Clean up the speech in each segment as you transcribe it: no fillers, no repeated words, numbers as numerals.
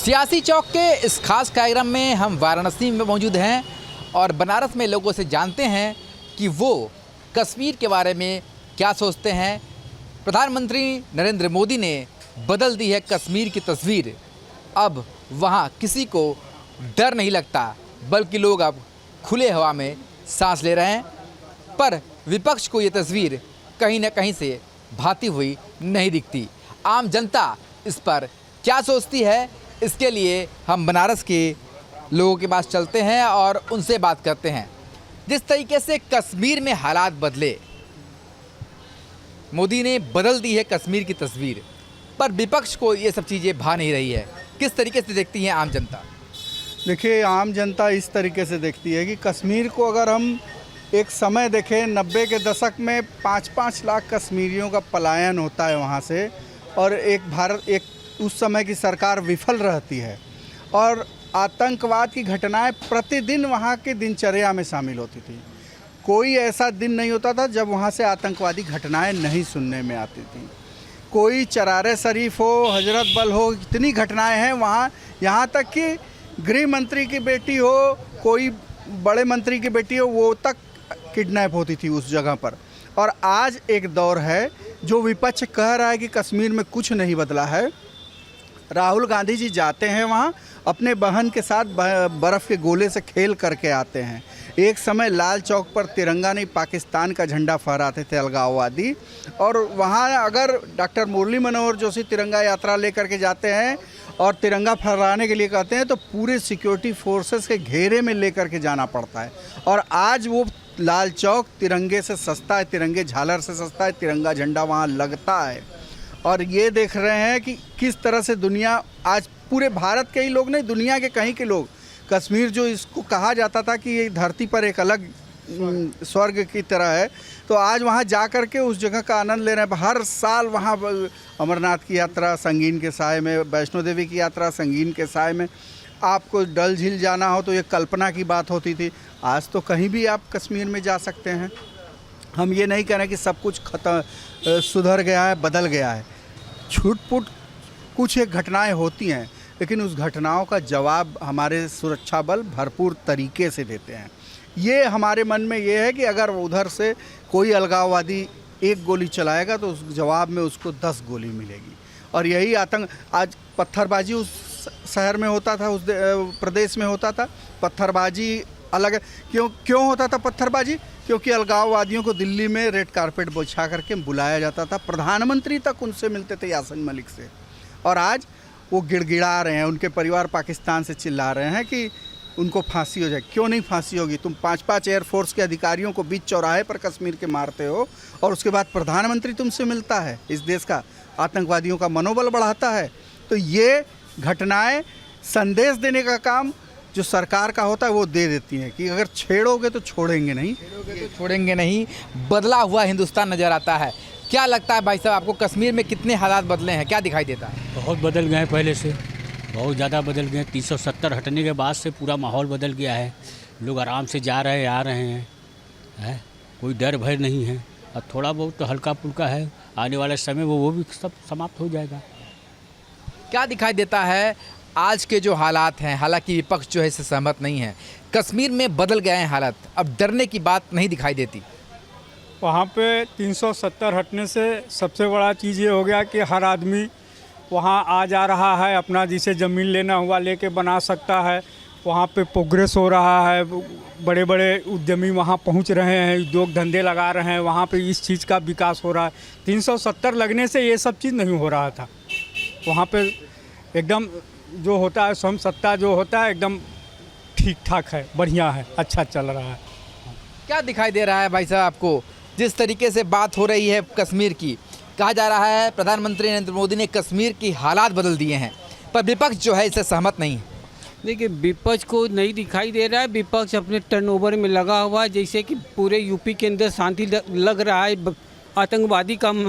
सियासी चौक के इस खास कार्यक्रम में हम वाराणसी में मौजूद हैं और बनारस में लोगों से जानते हैं कि वो कश्मीर के बारे में क्या सोचते हैं। प्रधानमंत्री नरेंद्र मोदी ने बदल दी है कश्मीर की तस्वीर। अब वहाँ किसी को डर नहीं लगता, बल्कि लोग अब खुले हवा में सांस ले रहे हैं। पर विपक्ष को ये तस्वीर कहीं न कहीं से भाती हुई नहीं दिखती। आम जनता इस पर क्या सोचती है, इसके लिए हम बनारस के लोगों के पास चलते हैं और उनसे बात करते हैं। जिस तरीके से कश्मीर में हालात बदले, मोदी ने बदल दी है कश्मीर की तस्वीर, पर विपक्ष को ये सब चीज़ें भा नहीं रही है। किस तरीके से देखती है आम जनता? देखिए, आम जनता इस तरीके से देखती है कि कश्मीर को अगर हम एक समय देखें, 90 के दशक में 5-5 लाख कश्मीरियों का पलायन होता है वहाँ से, और एक उस समय की सरकार विफल रहती है और आतंकवाद की घटनाएं प्रतिदिन वहाँ की दिनचर्या में शामिल होती थी। कोई ऐसा दिन नहीं होता था जब वहाँ से आतंकवादी घटनाएं नहीं सुनने में आती थी। कोई चरारे शरीफ हो, हजरत बल हो, इतनी घटनाएं हैं वहाँ। यहाँ तक कि गृह मंत्री की बेटी हो, कोई बड़े मंत्री की बेटी हो, वो तक किडनैप होती थी उस जगह पर। और आज एक दौर है जो विपक्ष कह रहा है कि कश्मीर में कुछ नहीं बदला है। राहुल गांधी जी जाते हैं वहाँ, अपने बहन के साथ बर्फ़ के गोले से खेल करके आते हैं। एक समय लाल चौक पर तिरंगा नहीं पाकिस्तान का झंडा फहराते थे अलगाववादी, और वहाँ अगर डॉक्टर मुरली मनोहर जोशी तिरंगा यात्रा लेकर के जाते हैं और तिरंगा फहराने के लिए कहते हैं तो पूरे सिक्योरिटी फोर्सेस के घेरे में लेकर के जाना पड़ता है। और आज वो लाल चौक तिरंगे से सस्ता है, तिरंगे झालर से सस्ता है, तिरंगा झंडा वहाँ लगता है। और ये देख रहे हैं कि किस तरह से दुनिया, आज पूरे भारत के ही लोग नहीं, दुनिया के कहीं के लोग, कश्मीर जो इसको कहा जाता था कि ये धरती पर एक अलग स्वर्ग की तरह है, तो आज वहाँ जा कर के उस जगह का आनंद ले रहे हैं। हर साल वहाँ अमरनाथ की यात्रा संगीन के साए में, वैष्णो देवी की यात्रा संगीन के साए में, आपको डल झील जाना हो तो ये कल्पना की बात होती थी। आज तो कहीं भी आप कश्मीर में जा सकते हैं। हम ये नहीं कह रहे कि सब कुछ सुधर गया है, बदल गया है। छूट-फूट कुछ एक घटनाएं होती हैं, लेकिन उस घटनाओं का जवाब हमारे सुरक्षा बल भरपूर तरीके से देते हैं। ये हमारे मन में ये है कि अगर उधर से कोई अलगाववादी एक गोली चलाएगा तो उस जवाब में उसको 10 गोली मिलेगी। और यही आतंक, आज पत्थरबाजी उस शहर में होता था, उस प्रदेश में होता था। पत्थरबाजी अलग क्यों होता था पत्थरबाजी? क्योंकि अलगाववादियों को दिल्ली में रेड कारपेट बिछा करके बुलाया जाता था। प्रधानमंत्री तक उनसे मिलते थे, यासीन मलिक से। और आज वो गिड़गिड़ा रहे हैं, उनके परिवार पाकिस्तान से चिल्ला रहे हैं कि उनको फांसी हो जाए। क्यों नहीं फांसी होगी? तुम 5-5 एयरफोर्स के अधिकारियों को बीच चौराहे पर कश्मीर के मारते हो, और उसके बाद प्रधानमंत्री तुमसे मिलता है, इस देश का आतंकवादियों का मनोबल बढ़ाता है। तो ये घटनाएं संदेश देने का काम जो सरकार का होता है वो दे देती हैं कि अगर छेड़ोगे तो छोड़ेंगे नहीं। बदला हुआ हिंदुस्तान नज़र आता है। क्या लगता है भाई साहब आपको, कश्मीर में कितने हालात बदले हैं, क्या दिखाई देता है? बहुत बदल गए हैं, पहले से बहुत ज़्यादा बदल गए। 370 हटने के बाद से पूरा माहौल बदल गया है। लोग आराम से जा रहे हैं, आ रहे हैं, कोई डर भय नहीं है। और थोड़ा बहुत तो हल्का फुल्का है, आने वाले समय वो भी सब समाप्त हो जाएगा। क्या दिखाई देता है आज के जो हालात हैं? हालांकि विपक्ष जो है इससे सहमत नहीं है। कश्मीर में बदल गए हैं हालात, अब डरने की बात नहीं दिखाई देती। वहाँ पे 370 हटने से सबसे बड़ा चीज़ ये हो गया कि हर आदमी वहाँ आ जा रहा है, अपना जिसे ज़मीन लेना हुआ लेके बना सकता है। वहाँ पे प्रोग्रेस हो रहा है, बड़े बड़े उद्यमी वहाँ पहुँच रहे हैं, उद्योग धंधे लगा रहे हैं, वहाँ पे इस चीज़ का विकास हो रहा है। 370 लगने से ये सब चीज़ नहीं हो रहा था। वहाँ पे एकदम जो होता है स्वयं सत्ता जो होता है एकदम ठीक ठाक है, बढ़िया है, अच्छा चल रहा है। क्या दिखाई दे रहा है भाई साहब आपको? जिस तरीके से बात हो रही है कश्मीर की, कहा जा रहा है प्रधानमंत्री नरेंद्र मोदी ने कश्मीर की हालात बदल दिए हैं, पर विपक्ष जो है इससे सहमत नहीं है। देखिए, विपक्ष को नहीं दिखाई दे रहा है। विपक्ष अपने टर्नओवर में लगा हुआ है, जैसे कि पूरे यूपी के अंदर शांति लग रहा है, आतंकवादी कम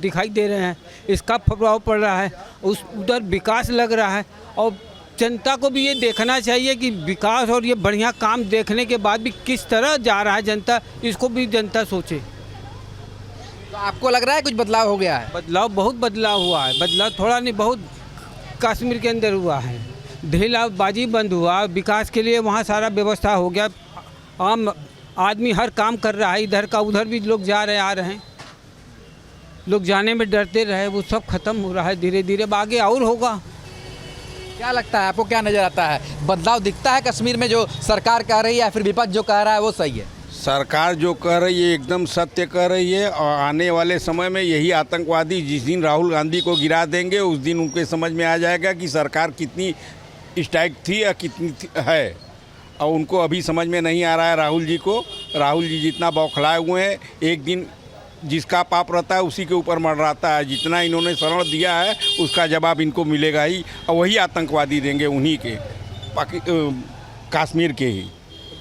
दिखाई दे रहे हैं, इसका प्रभाव पड़ रहा है, उधर विकास लग रहा है। और जनता को भी ये देखना चाहिए कि विकास और ये बढ़िया काम देखने के बाद भी किस तरह जा रहा है जनता, इसको भी जनता सोचे। तो आपको लग रहा है कुछ बदलाव हो गया है? बदलाव, बहुत बदलाव हुआ है। बदलाव थोड़ा नहीं बहुत कश्मीर के अंदर हुआ है। ढेलाबाजी बंद हुआ, विकास के लिए वहाँ सारा व्यवस्था हो गया। आम आदमी हर काम कर रहा है, इधर का उधर भी लोग जा रहे आ रहे हैं। लोग जाने में डरते रहे, वो सब खत्म हो रहा है धीरे धीरे, आगे और होगा। क्या लगता है आपको, क्या नज़र आता है, बदलाव दिखता है कश्मीर में? जो सरकार कह रही है या फिर विपक्ष जो कह रहा है वो सही है? सरकार जो कह रही है एकदम सत्य कह रही है, और आने वाले समय में यही आतंकवादी जिस दिन राहुल गांधी को गिरा देंगे उस दिन उनके समझ में आ जाएगा कि सरकार कितनी स्ट्राइक थी या कितनी है। और उनको अभी समझ में नहीं आ रहा है राहुल जी को। राहुल जी जितना बौखलाए हुए हैं, एक दिन जिसका पाप रहता है उसी के ऊपर मंडराता है। जितना इन्होंने शरण दिया है उसका जवाब इनको मिलेगा ही, और वही आतंकवादी देंगे, उन्हीं के कश्मीर के ही।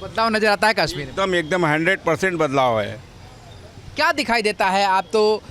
बदलाव नज़र आता है कश्मीर में? एकदम 100% बदलाव है। क्या दिखाई देता है? आप तो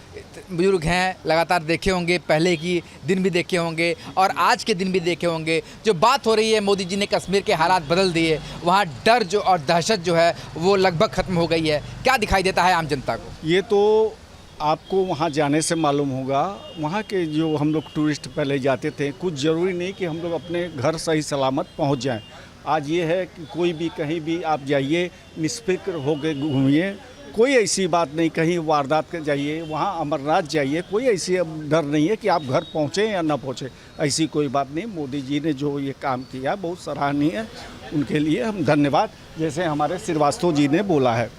बुजुर्ग हैं, लगातार देखे होंगे, पहले की दिन भी देखे होंगे और आज के दिन भी देखे होंगे। जो बात हो रही है, मोदी जी ने कश्मीर के हालात बदल दिए, वहाँ डर जो और दहशत जो है वो लगभग ख़त्म हो गई है। क्या दिखाई देता है आम जनता को? ये तो आपको वहाँ जाने से मालूम होगा। वहाँ के जो हम लोग टूरिस्ट पहले जाते थे, कुछ ज़रूरी नहीं कि हम लोग अपने घर सही सलामत पहुँच जाएं। आज ये है कि कोई भी कहीं भी आप जाइए, निष्फिक्र होकर घूमिए, कोई ऐसी बात नहीं। कहीं वारदात कर जाइए, वहाँ अमरनाथ जाइए, कोई ऐसी डर नहीं है कि आप घर पहुँचे या ना पहुँचे, ऐसी कोई बात नहीं। मोदी जी ने जो ये काम किया बहुत सराहनीय है, उनके लिए हम धन्यवाद। जैसे हमारे श्रीवास्तव जी ने बोला है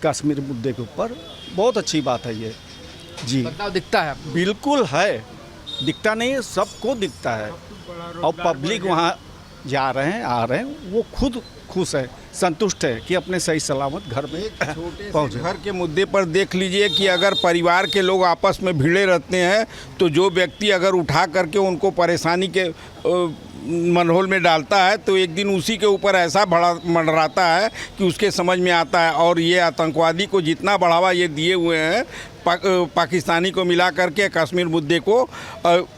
कश्मीर मुद्दे के ऊपर, बहुत अच्छी बात है ये जी। बदलाव दिखता है? बिल्कुल है, दिखता नहीं है, सबको दिखता है। और पब्लिक वहाँ जा रहे हैं, आ रहे हैं, वो खुद खुश है, संतुष्ट है कि अपने सही सलामत घर में पहुँचे। घर के मुद्दे पर देख लीजिए कि अगर परिवार के लोग आपस में भिड़े रहते हैं तो जो व्यक्ति अगर उठा करके उनको परेशानी के मनहोल में डालता है तो एक दिन उसी के ऊपर ऐसा बड़ा मंडराता है कि उसके समझ में आता है। और ये आतंकवादी को जितना बढ़ावा ये दिए हुए हैं पाकिस्तानी को मिला करके कश्मीर मुद्दे को,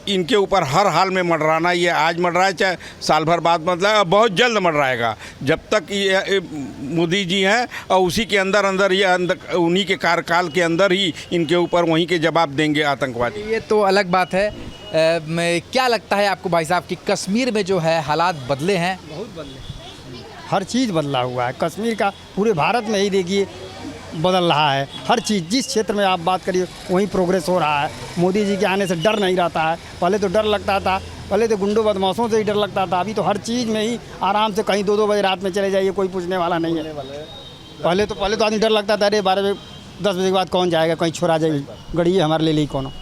इनके ऊपर हर हाल में मंडराना, ये आज मंडराए चाहे साल भर बाद मंडराए, बहुत जल्द मंडराएगा। जब तक ये मोदी जी हैं और उसी के अंदर अंदर ये उन्हीं के कार्यकाल के अंदर ही इनके ऊपर वहीं के जवाब देंगे आतंकवादी। ये तो अलग बात है। क्या लगता है आपको भाई साहब कि कश्मीर में जो है हालात बदले हैं? बहुत बदले, हर चीज़ बदला हुआ है कश्मीर का। पूरे भारत में ही देखिए बदल रहा है हर चीज़। जिस क्षेत्र में आप बात करिए वहीं प्रोग्रेस हो रहा है। मोदी जी के आने से डर नहीं रहता है। पहले तो डर लगता था, पहले तो गुंडों बदमाशों से ही डर लगता था। अभी तो हर चीज़ में ही आराम से कहीं 2-2 बजे रात में चले जाइए, कोई पूछने वाला नहीं है। पहले तो आदमी डर लगता था, अरे 12 बजे 10 बजे के बाद कौन जाएगा, कहीं छोड़ा जाए गड़ी हमारे ले ली कौन।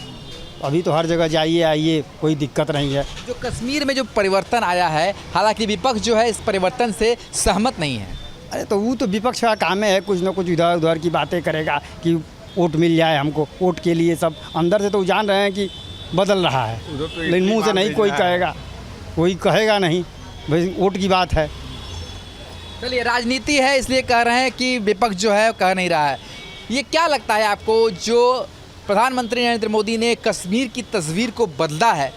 अभी तो हर जगह जाइए आइए, कोई दिक्कत नहीं है। जो कश्मीर में जो परिवर्तन आया है, हालांकि विपक्ष जो है इस परिवर्तन से सहमत नहीं है। अरे तो वो तो विपक्ष का काम है, कुछ ना कुछ इधर उधर की बातें करेगा कि वोट मिल जाए हमको। वोट के लिए सब अंदर से तो जान रहे हैं कि बदल रहा है, लेकिन मुंह से नहीं कोई कहेगा, कोई कहेगा नहीं, भाई वोट की बात है। चलिए, राजनीति है इसलिए कह रहे हैं कि विपक्ष जो है कह नहीं रहा है। ये क्या लगता है आपको, जो प्रधानमंत्री नरेंद्र मोदी ने कश्मीर की तस्वीर को बदला है,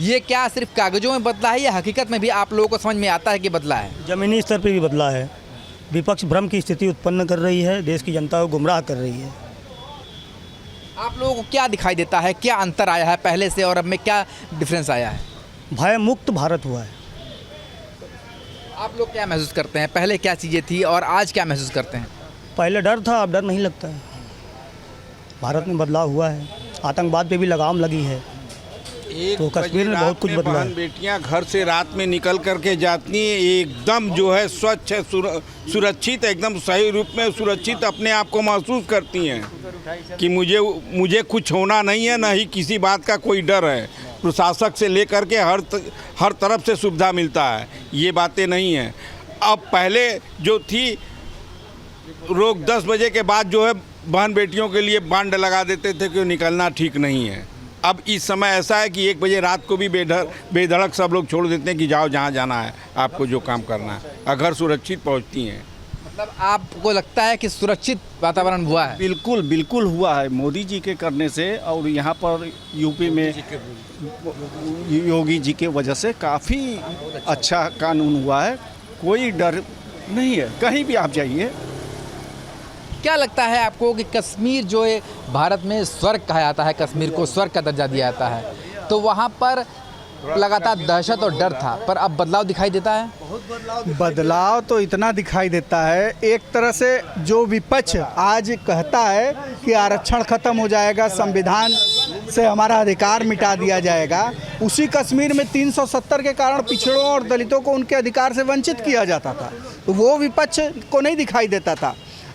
ये क्या सिर्फ कागजों में बदला है या हकीकत में भी आप लोगों को समझ में आता है कि बदला है? ज़मीनी स्तर पे भी बदला है। विपक्ष भ्रम की स्थिति उत्पन्न कर रही है, देश की जनता को गुमराह कर रही है। आप लोगों को क्या दिखाई देता है, क्या अंतर आया है पहले से और अब में, क्या डिफरेंस आया है? भय मुक्त भारत हुआ है। आप लोग क्या महसूस करते हैं, पहले क्या चीज़ें थी और आज क्या महसूस करते हैं? पहले डर था, अब डर नहीं लगता है। भारत में बदलाव हुआ है, आतंकवाद पे भी लगाम लगी है। तो कश्मीर में बहुत कुछ बदला है। बहन बेटियां घर से रात में निकल करके जाती हैं, एकदम जो है स्वच्छ है, सुरक्षित, एकदम सही रूप में सुरक्षित अपने आप को महसूस करती हैं कि मुझे कुछ होना नहीं है, ना ही किसी बात का कोई डर है। प्रशासक से लेकर के हर तरफ से सुविधा मिलता है, ये बातें नहीं हैं। अब पहले जो थी लोग 10 बजे के बाद जो है बहन बेटियों के लिए बांड लगा देते थे कि निकलना ठीक नहीं है। अब इस समय ऐसा है कि 1 बजे रात को भी बेधड़क सब लोग छोड़ देते हैं कि जाओ जहाँ जाना है, आपको जो काम करना है, अगर सुरक्षित पहुँचती हैं। मतलब आपको लगता है कि सुरक्षित वातावरण हुआ है? बिल्कुल बिल्कुल हुआ है मोदी जी के करने से, और यहाँ पर यूपी में योगी जी के वजह से काफ़ी अच्छा कानून हुआ है। कोई डर नहीं है, कहीं भी आप जाइए। क्या लगता है आपको कि कश्मीर जो है भारत में स्वर्ग कहा जाता है, कश्मीर को स्वर्ग का दर्जा दिया जाता है, तो वहाँ पर लगातार दहशत और डर था, पर अब बदलाव दिखाई देता है। बदलाव तो इतना दिखाई देता है, एक तरह से जो विपक्ष आज कहता है कि आरक्षण खत्म हो जाएगा, संविधान से हमारा अधिकार मिटा दिया जाएगा, उसी कश्मीर में 370 के कारण पिछड़ों और दलितों को उनके अधिकार से वंचित किया जाता था, तो वो विपक्ष को नहीं दिखाई देता था।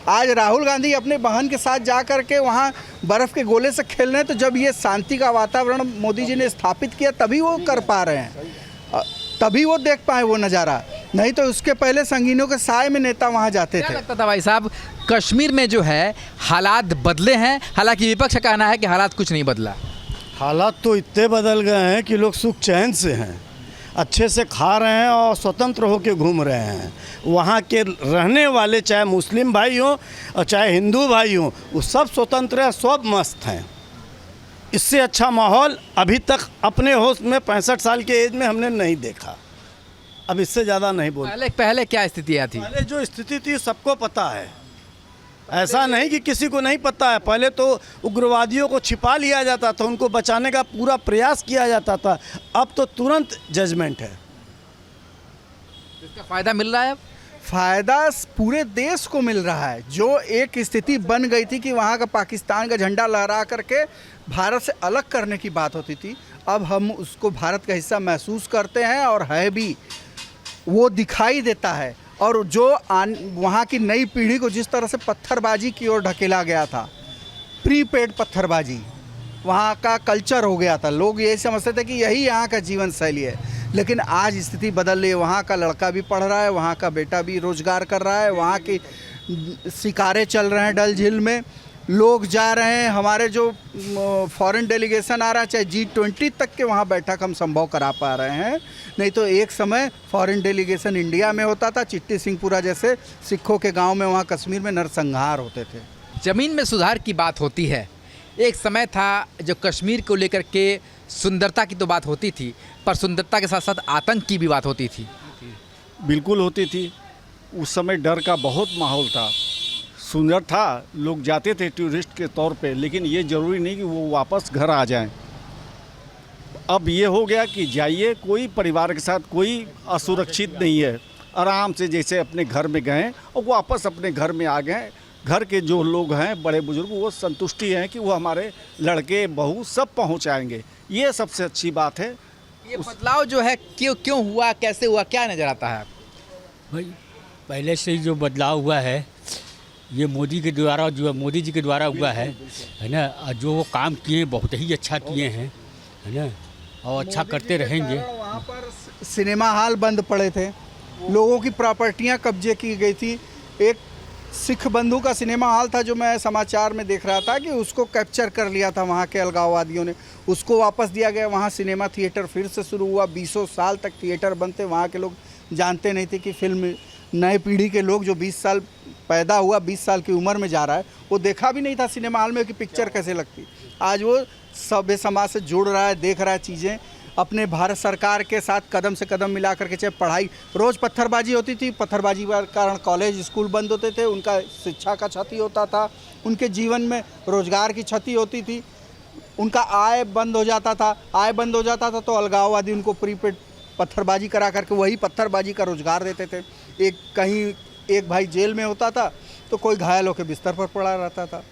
आज राहुल गांधी अपने बहन के साथ जा कर के वहाँ बर्फ़ के गोले से खेल रहे हैं, तो जब ये शांति का वातावरण मोदी जी ने स्थापित किया तभी वो कर पा रहे हैं, तभी वो देख पाए वो नज़ारा, नहीं तो उसके पहले संगीनों के साए में नेता वहाँ जाते क्या थे। लगता था भाई साहब, कश्मीर में जो है हालात बदले हैं? हालांकि विपक्ष का कहना है कि हालात कुछ नहीं बदला। हालात तो इतने बदल गए हैं कि लोग सुख चैन से हैं, अच्छे से खा रहे हैं और स्वतंत्र होकर घूम रहे हैं। वहाँ के रहने वाले चाहे मुस्लिम भाई हों और चाहे हिंदू भाई हों, वो सब स्वतंत्र हैं, सब मस्त हैं। इससे अच्छा माहौल अभी तक अपने होश में 65 साल के एज में हमने नहीं देखा। अब इससे ज़्यादा नहीं बोल। पहले क्या स्थितियाँ थी? पहले जो स्थिति थी सबको पता है, ऐसा नहीं कि किसी को नहीं पता है। पहले तो उग्रवादियों को छिपा लिया जाता था, उनको बचाने का पूरा प्रयास किया जाता था, अब तो तुरंत जजमेंट है। इसका फ़ायदा मिल रहा है? अब फ़ायदा पूरे देश को मिल रहा है। जो एक स्थिति बन गई थी कि वहाँ का पाकिस्तान का झंडा लहरा करके भारत से अलग करने की बात होती थी, अब हम उसको भारत का हिस्सा महसूस करते हैं और है भी, वो दिखाई देता है। और जो वहाँ की नई पीढ़ी को जिस तरह से पत्थरबाजी की ओर ढकेला गया था, प्रीपेड पत्थरबाजी वहाँ का कल्चर हो गया था, लोग यही समझते थे कि यही यहाँ का जीवन शैली है, लेकिन आज स्थिति बदल रही है। वहाँ का लड़का भी पढ़ रहा है, वहाँ का बेटा भी रोज़गार कर रहा है, वहाँ की शिकारे चल रहे हैं, डल झील में लोग जा रहे हैं। हमारे जो फॉरेन डेलीगेशन आ रहा है, चाहे G20 तक के वहाँ बैठक हम संभव करा पा रहे हैं, नहीं तो एक समय फॉरेन डेलीगेशन इंडिया में होता था, चिट्टी सिंहपुरा जैसे सिखों के गांव में वहाँ कश्मीर में नरसंहार होते थे। ज़मीन में सुधार की बात होती है। एक समय था जो कश्मीर को लेकर के सुंदरता की तो बात होती थी, पर सुंदरता के साथ साथ आतंक की भी बात होती थी। बिल्कुल होती थी। उस समय डर का बहुत माहौल था, सुंदर था, लोग जाते थे टूरिस्ट के तौर पे, लेकिन ये ज़रूरी नहीं कि वो वापस घर आ जाएं। अब ये हो गया कि जाइए, कोई परिवार के साथ कोई असुरक्षित नहीं है, आराम से जैसे अपने घर में गए और वापस अपने घर में आ गए। घर के जो लोग हैं, बड़े बुजुर्ग, वो संतुष्टि हैं कि वो हमारे लड़के बहू सब पहुंच आएंगे। ये सबसे अच्छी बात है। ये बदलाव जो है क्यों हुआ, कैसे हुआ, क्या नज़र आता है? भाई पहले से ही जो बदलाव हुआ है ये मोदी के द्वारा, जो मोदी जी के द्वारा हुआ है ना, जो वो काम किए बहुत ही अच्छा किए हैं, है ना, और अच्छा करते रहेंगे। वहाँ पर सिनेमा हॉल बंद पड़े थे, लोगों की प्रॉपर्टियाँ कब्जे की गई थी। एक सिख बंधु का सिनेमा हॉल था जो मैं समाचार में देख रहा था कि उसको कैप्चर कर लिया था वहाँ के अलगाववादियों ने, उसको वापस दिया गया। वहाँ सिनेमा थिएटर फिर से शुरू हुआ। 20 साल तक थिएटर बनते, वहाँ के लोग जानते नहीं थे कि फिल्म, नए पीढ़ी के लोग जो 20 साल पैदा हुआ, 20 साल की उम्र में जा रहा है, वो देखा भी नहीं था सिनेमा हॉल में कि पिक्चर कैसे लगती। आज वो सभ्य समाज से जुड़ रहा है, देख रहा है चीज़ें, अपने भारत सरकार के साथ कदम से कदम मिला करके। चाहे पढ़ाई, रोज़ पत्थरबाजी होती थी, पत्थरबाजी के कारण कॉलेज स्कूल बंद होते थे, उनका शिक्षा का क्षति होता था, उनके जीवन में रोज़गार की क्षति होती थी, उनका आय बंद हो जाता था। आय बंद हो जाता था तो अलगाववादी उनको प्रीपेड पत्थरबाजी करा करके वही पत्थरबाजी का रोज़गार देते थे। एक भाई जेल में होता था तो कोई घायल होकर बिस्तर पर पड़ा रहता था।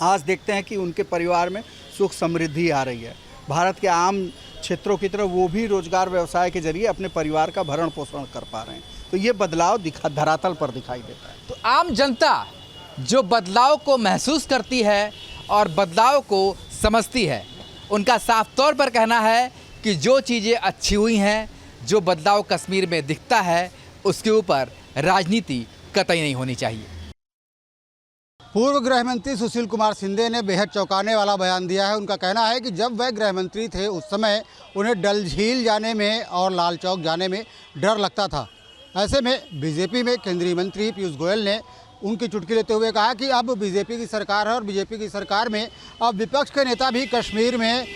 आज देखते हैं कि उनके परिवार में सुख समृद्धि आ रही है। भारत के आम क्षेत्रों की तरह वो भी रोजगार व्यवसाय के जरिए अपने परिवार का भरण पोषण कर पा रहे हैं। तो ये बदलाव धरातल पर दिखाई देता है। तो आम जनता जो बदलाव को महसूस करती है और बदलाव को समझती है, उनका साफ तौर पर कहना है कि जो चीज़ें अच्छी हुई हैं, जो बदलाव कश्मीर में दिखता है, उसके ऊपर राजनीति कतई नहीं होनी चाहिए। पूर्व गृह मंत्री सुशील कुमार शिंदे ने बेहद चौंकाने वाला बयान दिया है। उनका कहना है कि जब वह गृह मंत्री थे उस समय उन्हें डल झील जाने में और लाल चौक जाने में डर लगता था। ऐसे में बीजेपी में केंद्रीय मंत्री पीयूष गोयल ने उनकी चुटकी लेते हुए कहा कि अब बीजेपी की सरकार है और बीजेपी की सरकार में अब विपक्ष के नेता भी कश्मीर में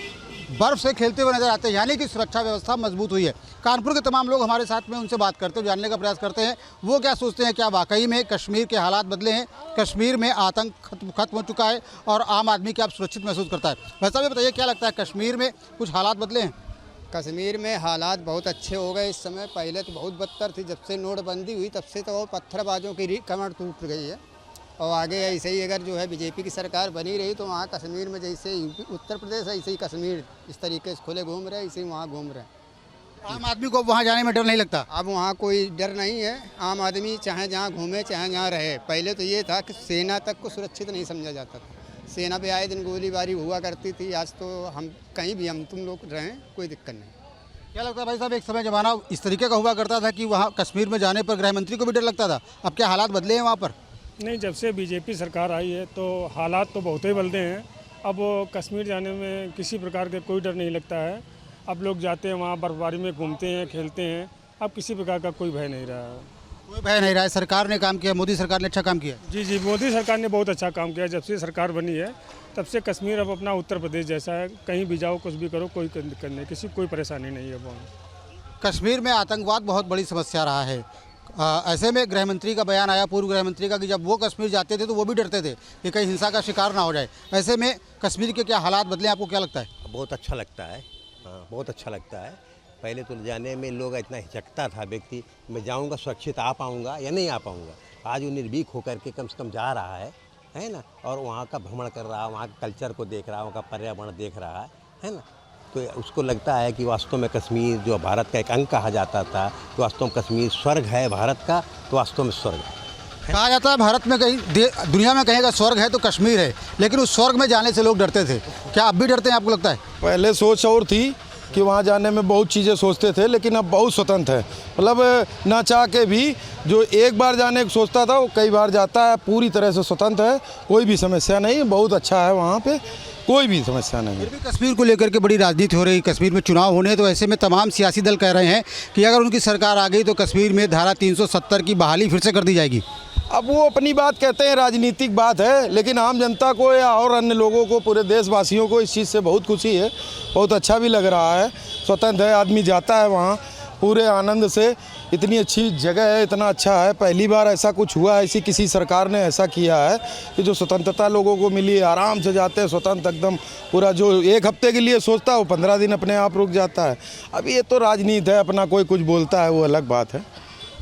बर्फ़ से खेलते हुए नजर आते हैं, यानी कि सुरक्षा व्यवस्था मजबूत हुई है। कानपुर के तमाम लोग हमारे साथ में, उनसे बात करते हुए जानने का प्रयास करते हैं वो क्या सोचते हैं। क्या वाकई में कश्मीर के हालात बदले हैं, कश्मीर में आतंक खत्म हो चुका है और आम आदमी क्या अब सुरक्षित महसूस करता है। वैसा भी बताइए, क्या लगता है कश्मीर में कुछ हालात बदले हैं? कश्मीर में हालात बहुत अच्छे हो गए इस समय। पहले तो बहुत बदतर थी, जब से नोटबंदी हुई तब से तो वो पत्थरबाजों की कमर टूट गई है। और आगे ऐसे ही अगर जो है बीजेपी की सरकार बनी रही तो वहाँ कश्मीर में जैसे उत्तर प्रदेश है ऐसे ही कश्मीर इस तरीके से खुले घूम रहे हैं, इसे वहाँ घूम रहे हैं। आम आदमी को वहाँ जाने में डर नहीं लगता? अब वहाँ कोई डर नहीं है। आम आदमी चाहे जहाँ घूमे चाहे जहाँ रहे। पहले तो ये था कि सेना तक को सुरक्षित नहीं समझा जाता था। सेना पे आए दिन गोलीबारी हुआ करती थी। आज तो हम कहीं भी हम तुम लोग रहें कोई दिक्कत नहीं। क्या लगता है भाई साहब, एक समय ज़माना इस तरीके का हुआ करता था कि वहाँ कश्मीर में जाने पर गृह मंत्री को भी डर लगता था, अब क्या हालात बदले हैं वहाँ पर? नहीं, जब से बीजेपी सरकार आई है तो हालात तो बहुत ही बदले हैं। अब कश्मीर जाने में किसी प्रकार का कोई डर नहीं लगता है। अब लोग जाते हैं वहाँ, बर्फबारी में घूमते हैं, खेलते हैं। अब किसी प्रकार का कोई भय नहीं रहा है। कोई भय नहीं रहा है। सरकार ने काम किया, मोदी सरकार ने अच्छा काम किया। जी, मोदी सरकार ने बहुत अच्छा काम किया। जब से सरकार बनी है तब से कश्मीर अब अपना उत्तर प्रदेश जैसा है। कहीं भी जाओ, कुछ भी करो, कोई दिक्कत नहीं, किसी कोई परेशानी नहीं है वहाँ। कश्मीर में आतंकवाद बहुत बड़ी समस्या रहा है। ऐसे में गृह मंत्री का बयान आया, पूर्व गृह मंत्री का, कि जब वो कश्मीर जाते थे तो वो भी डरते थे कि कहीं हिंसा का शिकार ना हो जाए। ऐसे में कश्मीर के क्या हालात बदले, आपको क्या लगता है? बहुत अच्छा लगता है। हाँ, बहुत अच्छा लगता है। पहले तो जाने में लोग इतना हिचकता था व्यक्ति, मैं जाऊंगा सुरक्षित आ पाऊंगा या नहीं आ पाऊंगा। आज वो निर्भीक होकर के कम से कम जा रहा है ना, और वहाँ का भ्रमण कर रहा है, वहाँ के कल्चर को देख रहा है, वहाँ का पर्यावरण देख रहा है ना। तो उसको लगता है कि वास्तव में कश्मीर जो भारत का एक अंग कहा जाता था, तो वास्तव में कश्मीर स्वर्ग है भारत का, तो वास्तव में स्वर्ग है। कहा जाता है भारत में कहीं दुनिया में कहीं का स्वर्ग है तो कश्मीर है, लेकिन उस स्वर्ग में जाने से लोग डरते थे। क्या अब भी डरते हैं, आपको लगता है? पहले सोच और थी कि वहाँ जाने में बहुत चीज़ें सोचते थे, लेकिन अब बहुत स्वतंत्र है। मतलब ना चाह के भी जो एक बार जाने को सोचता था वो कई बार जाता है। पूरी तरह से स्वतंत्र है, कोई भी समस्या नहीं, बहुत अच्छा है वहाँ पे, कोई भी समस्या नहीं। फिर भी कश्मीर को लेकर के बड़ी राजनीति हो रही है। कश्मीर में चुनाव होने, तो ऐसे में तमाम सियासी दल कह रहे हैं कि अगर उनकी सरकार आ गई तो कश्मीर में धारा 370 की बहाली फिर से कर दी जाएगी। अब वो अपनी बात कहते हैं, राजनीतिक बात है, लेकिन आम जनता को या और अन्य लोगों को, पूरे देशवासियों को इस चीज़ से बहुत खुशी है, बहुत अच्छा भी लग रहा है। स्वतंत्र है, आदमी जाता है वहाँ पूरे आनंद से। इतनी अच्छी जगह है, इतना अच्छा है, पहली बार ऐसा कुछ हुआ है, ऐसी किसी सरकार ने ऐसा किया है कि जो स्वतंत्रता लोगों को मिली, आराम से जाते हैं स्वतंत्र एकदम। पूरा जो एक हफ्ते के लिए सोचता है वो 15 दिन अपने आप रुक जाता है। अब ये तो राजनीति है, अपना कोई कुछ बोलता है वो अलग बात है।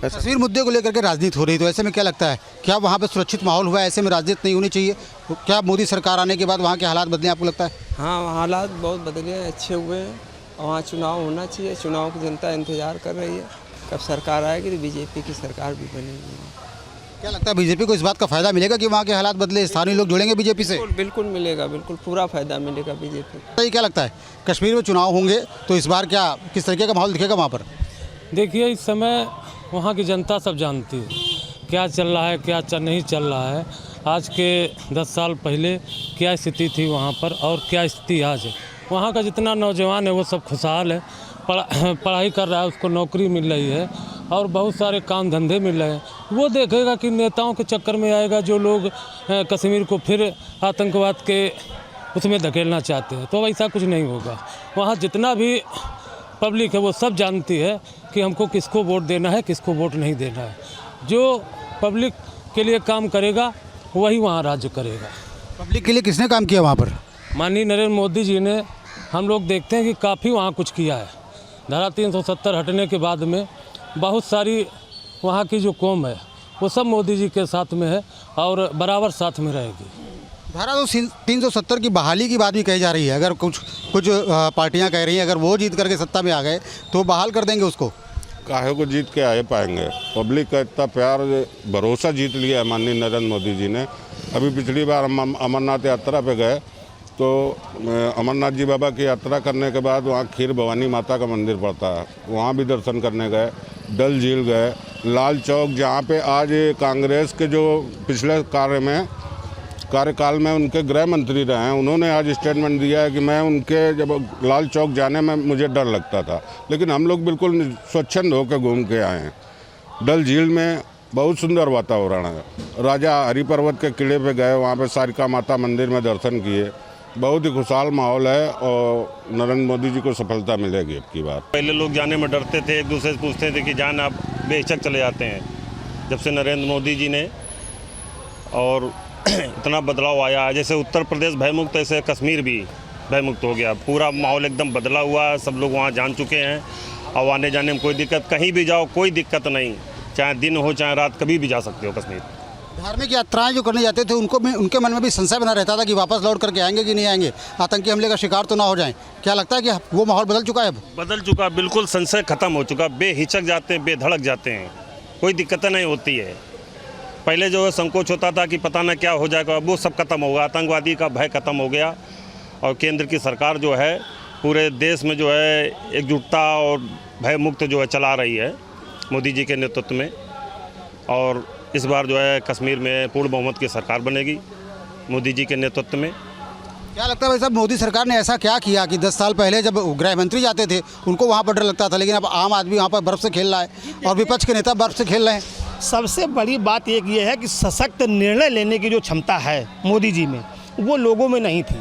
कश्मीर मुद्दे को लेकर के राजनीति हो रही, तो ऐसे में क्या लगता है, क्या वहाँ पे सुरक्षित माहौल हुआ है? ऐसे में राजनीति नहीं होनी चाहिए? क्या मोदी सरकार आने के बाद वहाँ के हालात बदले, आपको लगता है? हाँ, हालात बहुत बदले, अच्छे हुए हैं। वहाँ चुनाव होना चाहिए, चुनाव की जनता इंतज़ार कर रही है, कब सरकार आएगी तो बीजेपी की सरकार भी बनेगी। क्या लगता है बीजेपी को इस बात का फ़ायदा मिलेगा कि वहाँ के हालात बदले, स्थानीय लोग जुड़ेंगे बीजेपी से? बिल्कुल मिलेगा, बिल्कुल पूरा फ़ायदा मिलेगा बीजेपी को। क्या लगता है कश्मीर में चुनाव होंगे तो इस बार क्या किस तरीके का माहौल दिखेगा वहाँ पर? देखिए, इस समय वहाँ की जनता सब जानती है क्या चल रहा है, क्या नहीं चल रहा है। आज के 10 साल पहले क्या स्थिति थी वहाँ पर और क्या स्थिति आज है। वहाँ का जितना नौजवान है वो सब खुशहाल है, पढ़ाई कर रहा है, उसको नौकरी मिल रही है और बहुत सारे काम धंधे मिल रहे हैं। वो देखेगा कि नेताओं के चक्कर में आएगा जो लोग कश्मीर को फिर आतंकवाद के उसमें धकेलना चाहते हैं, तो ऐसा कुछ नहीं होगा। वहाँ जितना भी पब्लिक है वो सब जानती है कि हमको किसको वोट देना है, किसको वोट नहीं देना है। जो पब्लिक के लिए काम करेगा वही वहाँ राज्य करेगा। पब्लिक के लिए किसने काम किया वहाँ पर? माननीय नरेंद्र मोदी जी ने, हम लोग देखते हैं कि काफ़ी वहाँ कुछ किया है। धारा 370 हटने के बाद में बहुत सारी वहाँ की जो कौम है वो सब मोदी जी के साथ में है और बराबर साथ में रहेगी। धारा 370 की बहाली की बात भी कही जा रही है। अगर कुछ पार्टियां कह रही हैं अगर वो जीत करके सत्ता में आ गए तो बहाल कर देंगे उसको। काहे को जीत के आए पाएंगे? पब्लिक का इतना प्यार, भरोसा जीत लिया है माननीय नरेंद्र मोदी जी ने। अभी पिछली बार हम अमरनाथ यात्रा पे गए तो अमरनाथ जी बाबा की यात्रा करने के बाद वहाँ खीर भवानी माता का मंदिर पड़ता है, वहाँ भी दर्शन करने गए। डल झील गए, लाल चौक जहाँ पे आज कांग्रेस के जो पिछले कार्यकाल में उनके गृह मंत्री रहे हैं, उन्होंने आज स्टेटमेंट दिया है कि मैं उनके जब लाल चौक जाने में मुझे डर लगता था, लेकिन हम लोग बिल्कुल स्वच्छंद होकर घूम के आए हैं। डल झील में बहुत सुंदर वातावरण है। राजा हरिपर्वत के किले पे गए, वहाँ पे सारिका माता मंदिर में दर्शन किए। बहुत ही खुशहाल माहौल है और नरेंद्र मोदी जी को सफलता मिलेगी अब की बार। पहले लोग जाने में डरते थे, एक दूसरे से पूछते थे कि जान आप बेहिचक चले जाते हैं। जब से नरेंद्र मोदी जी ने और इतना बदलाव आया, जैसे उत्तर प्रदेश भयमुक्त, ऐसे कश्मीर भी भयमुक्त हो गया। पूरा माहौल एकदम बदला हुआ है, सब लोग वहाँ जान चुके हैं। और आने जाने में कोई दिक्कत, कहीं भी जाओ कोई दिक्कत नहीं, चाहे दिन हो चाहे रात, कभी भी जा सकते हो कश्मीर। धार्मिक यात्राएं जो करने जाते थे उनके मन में भी संशय बना रहता था कि वापस लौट करके आएंगे कि नहीं आएंगे, आतंकी हमले का शिकार तो ना हो जाएं। क्या लगता है कि वो माहौल बदल चुका है अब? बदल चुका, बिल्कुल संशय खत्म हो चुका, बेहिचक जाते हैं, बेधड़क जाते हैं, कोई दिक्कतें नहीं होती है। पहले जो है संकोच होता था कि पता ना क्या हो जाएगा, वो सब खत्म हो गया, आतंकवादी का भय खत्म हो गया। और केंद्र की सरकार जो है पूरे देश में जो है एकजुटता और भय मुक्त जो है चला रही है मोदी जी के नेतृत्व में। और इस बार जो है कश्मीर में पूर्ण बहुमत की सरकार बनेगी मोदी जी के नेतृत्व में। क्या लगता है भाई साहब, मोदी सरकार ने ऐसा क्या किया कि 10 साल पहले जब गृह मंत्री जाते थे उनको वहाँ पर डर लगता था, लेकिन अब आम आदमी वहाँ पर बर्फ़ से खेल रहा है और विपक्ष के नेता बर्फ़ से खेल रहे हैं? सबसे बड़ी बात एक ये है कि सशक्त निर्णय लेने की जो क्षमता है मोदी जी में, वो लोगों में नहीं थी।